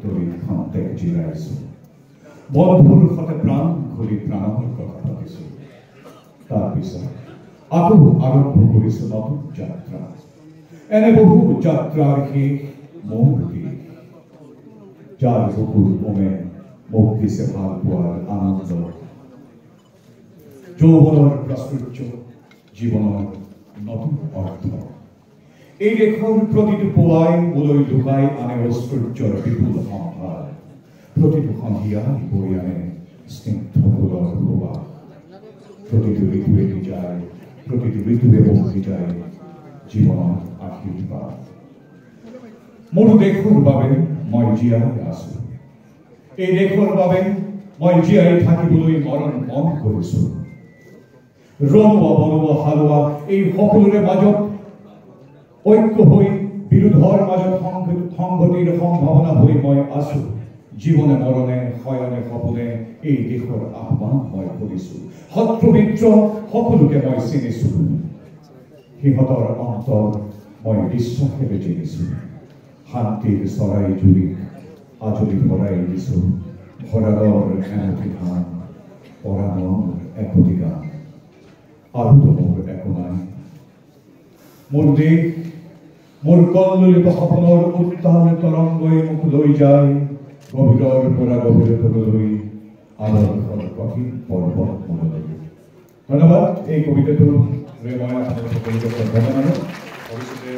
তৰি খন্তেক জিৰাইছো বন্ধুৰ সতে প্ৰাণ খুলি প্ৰাণৰ কথা পাতিছো তাৰপিছত আকৌ আৰম্ভ কৰিছো নতুন যাত্ৰা এনে বহু যাত্ৰাৰ শেষ মোৰ দিশ যাৰ বুকুৰ মমে মোক দিছে ভাল পোৱাৰ আনন্দ যৌৱনৰ প্ৰাচুৰ্য জীৱনৰ নতুন অৰ্থ এই দেশৰ প্ৰতিটো পুৱাই মোলৈ লুকাই আনে ঐশ্বৰ্যৰ বিপুল সম্ভাৰ প্ৰতিটো সন্ধিয়াই বৈ আনে স্নিগ্ধ ফুলৰ সুবাস প্ৰতিটো ঋতুৱে দি যায় প্ৰতিটো ঋতুৱে বহি যায় জীৱনৰ আশীৰ্বাদ মোৰ দেশৰ বাবে মই জীয়াই আছো এই দেশৰ বাবে মই জীয়াই থাকিবলৈ মৰণ মন কৰিছো ৰণুৱা বনুৱা হালোৱা এই সকলোৰে মাজত ঐক্য হৈ বিৰোধৰ মাজত সংগতিৰ সম্ভাৱনা হৈ মই আছো জীৱনে মৰণে শয়নে সপোনে এই দেশৰ আহ্বান মই কৰিছো শত্ৰু মিত্ৰ সকলোকে মই চিনিছো সিহঁতৰ অন্তৰ মই বিশ্বাসেৰে চিনিছো শান্তিৰ চৰাই জুৰি আজৰি ভৰাই দিছো ভঁৰালৰ এমুঠি ধান পৰাণৰ একোটি গান আৰুতো মোৰ একো নাই মোৰ দেশ মোৰ কল্লোলিত সপোনৰ উত্তাল তৰংগই মোক লৈ যায় গভীৰৰ পৰা গভীৰতলৈ আদৰ্শৰ কঠিন পৰ্বত মনলৈ ধন্যবাদ এই কবিতাটো মই আপোনালোকক শ্ৰদ্ধা জনালো ভৱিষ্যতে